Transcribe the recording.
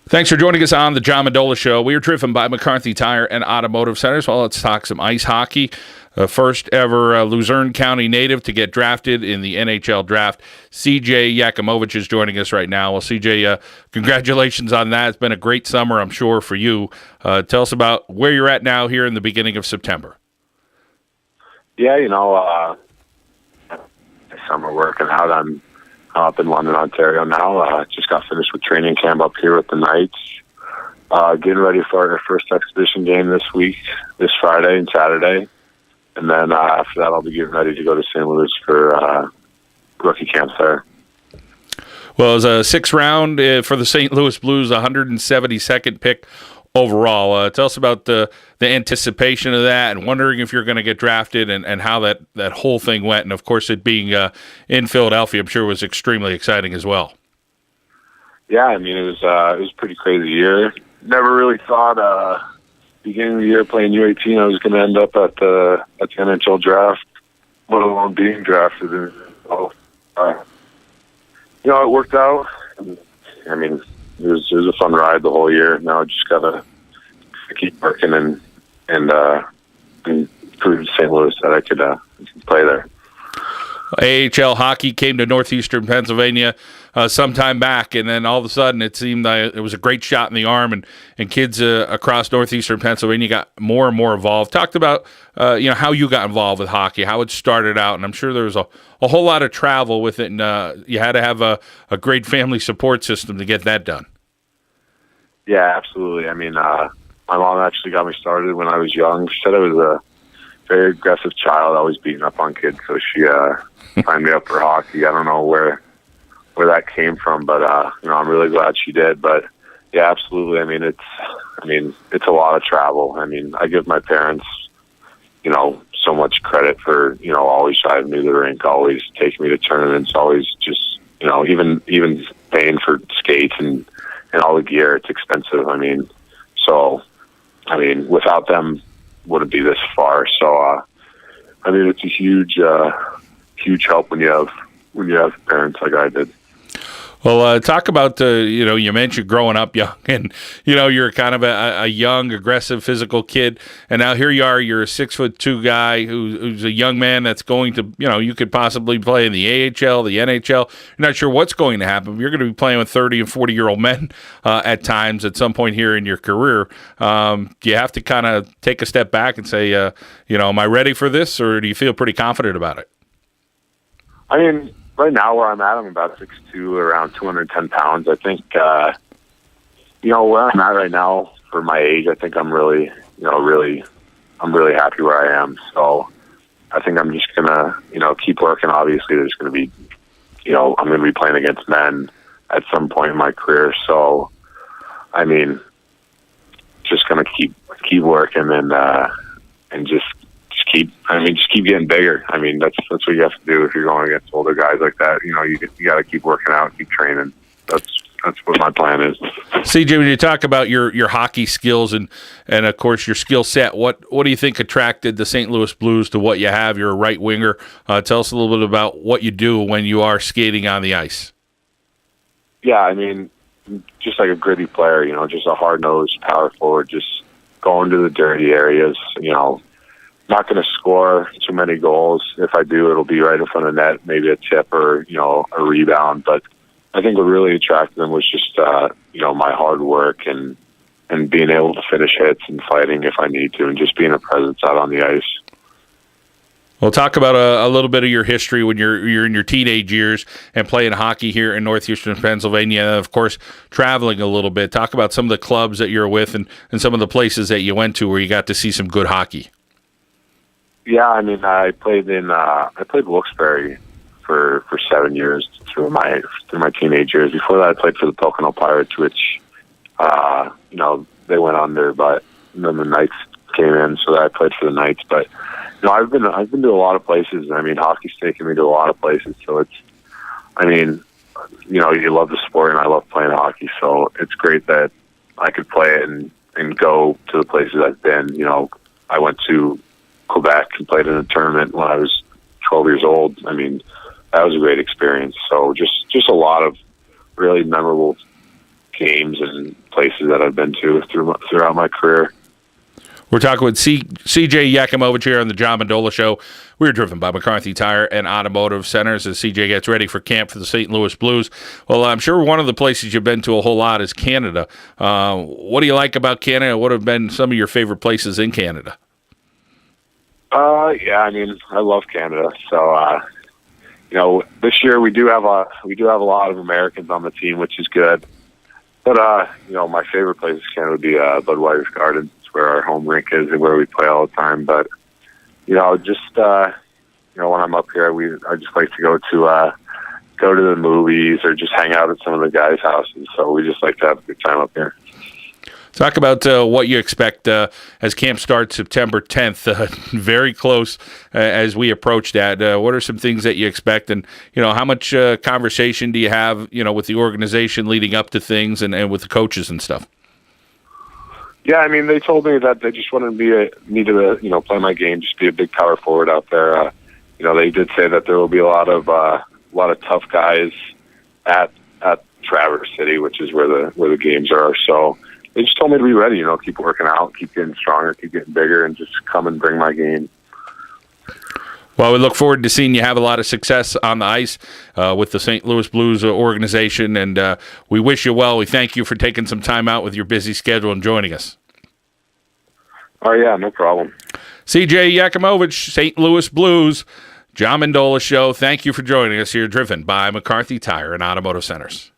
Thanks for joining us on the John Mendola Show. We are driven by McCarthy Tire and Automotive Centers. Well, let's talk some ice hockey. First ever Luzerne County native to get drafted in the NHL draft. C.J. Yakimowicz is joining us right now. Well, C.J., congratulations on that. It's been a great summer, I'm sure, for you. Tell us about where you're at now here in the beginning of September. Yeah, summer working out. I'm up in London, Ontario now. Just got finished with training camp up here with the Knights. Getting ready for our first exhibition game this Friday and Saturday. And then after that, I'll be getting ready to go to St. Louis for rookie camp there. Well, it was a sixth round for the St. Louis Blues, 172nd pick overall. Tell us about the anticipation of that and wondering if you're going to get drafted and how that whole thing went. And, of course, it being in Philadelphia, I'm sure was extremely exciting as well. Yeah, I mean, it was a pretty crazy year. Never really thought beginning of the year playing U18 I was going to end up at the NHL draft, let alone being drafted. And, it worked out. I mean, it was a fun ride the whole year. Now I just gotta keep working and prove to St. Louis that I could play there. AHL hockey came to northeastern Pennsylvania sometime back, and then all of a sudden it seemed like it was a great shot in the arm, and kids across northeastern Pennsylvania got more and more involved. Talked about how you got involved with hockey, how it started out, and I'm sure there was a whole lot of travel with it, and you had to have a great family support system to get that done. Yeah, absolutely. I mean, my mom actually got me started when I was young. She said I was a very aggressive child, always beating up on kids, so she signed me up for hockey. I don't know where that came from, but I'm really glad she did. But yeah, absolutely. I mean, it's a lot of travel. I mean, I give my parents, so much credit for always driving me to the rink, always taking me to tournaments, always just even paying for skates and all the gear. It's expensive. Without them, wouldn't be this far. So, it's a huge help when you have parents like I did. Well, talk about, you mentioned growing up young, and, you're kind of a young, aggressive, physical kid, and now here you are, you're a 6'2" guy who's a young man that's going to, you could possibly play in the AHL, the NHL. You're not sure what's going to happen. You're going to be playing with 30 and 40-year-old men at times at some point here in your career. Do you have to kind of take a step back and say, am I ready for this, or do you feel pretty confident about it? I mean, right now where I'm at, I'm about 6'2", around 210 pounds. I think, where I'm at right now for my age, I think I'm really happy where I am. So I think I'm just gonna, keep working. Obviously, there's gonna be, I'm gonna be playing against men at some point in my career. So, I mean, just gonna keep working and just keep getting bigger. I mean, that's what you have to do if you're going against older guys like that. You got to keep working out, keep training. That's what my plan is. CJ, when you talk about your hockey skills and of course your skill set, what do you think attracted the St. Louis Blues to what you have? You're a right winger. Tell us a little bit about what you do when you are skating on the ice. Yeah, I mean, just like a gritty player, just a hard-nosed power forward, just going to the dirty areas, not going to score too many goals. If I do, it'll be right in front of net, maybe a tip or, a rebound. But I think what really attracted them was just, my hard work and being able to finish hits and fighting if I need to, and just being a presence out on the ice. Well, talk about a little bit of your history when you're in your teenage years and playing hockey here in northeastern Pennsylvania, and of course, traveling a little bit. Talk about some of the clubs that you're with and some of the places that you went to where you got to see some good hockey. Yeah, I mean, I played Wilkes-Barre for 7 years through my teenage years. Before that, I played for the Pocono Pirates, which they went under, but then the Knights came in, so I played for the Knights. But I've been to a lot of places. I mean, hockey's taken me to a lot of places. So you love the sport, and I love playing hockey. So it's great that I could play it and go to the places I've been. I went to Quebec and played in a tournament when I was 12 years old. I mean, that was a great experience. So just a lot of really memorable games and places that I've been to throughout my career. We're talking with C.J. Yakimowicz here on the John Mendola Show. We're driven by McCarthy Tire and Automotive Centers as C.J. gets ready for camp for the St. Louis Blues. Well, I'm sure one of the places you've been to a whole lot is Canada. What do you like about Canada? What have been some of your favorite places in Canada? Yeah, I mean, I love Canada. So, this year we do have a lot of Americans on the team, which is good. But my favorite place in Canada would be Budweiser's Garden. It's where our home rink is and where we play all the time. But when I'm up here, I just like to go to the movies or just hang out at some of the guys' houses. So we just like to have a good time up here. Talk about what you expect as camp starts September 10th. Very close as we approach that. What are some things that you expect, and how much conversation do you have, with the organization leading up to things and with the coaches and stuff? Yeah, I mean, they told me that they just wanted me to play my game, just be a big power forward out there. They did say that there will be a lot of tough guys at Traverse City, which is where the games are. So they just told me to be ready, keep working out, keep getting stronger, keep getting bigger, and just come and bring my game. Well, we look forward to seeing you have a lot of success on the ice with the St. Louis Blues organization, and we wish you well. We thank you for taking some time out with your busy schedule and joining us. Oh, yeah, no problem. C.J. Yakimowicz, St. Louis Blues, John Mendola Show. Thank you for joining us here, driven by McCarthy Tire and Automotive Centers.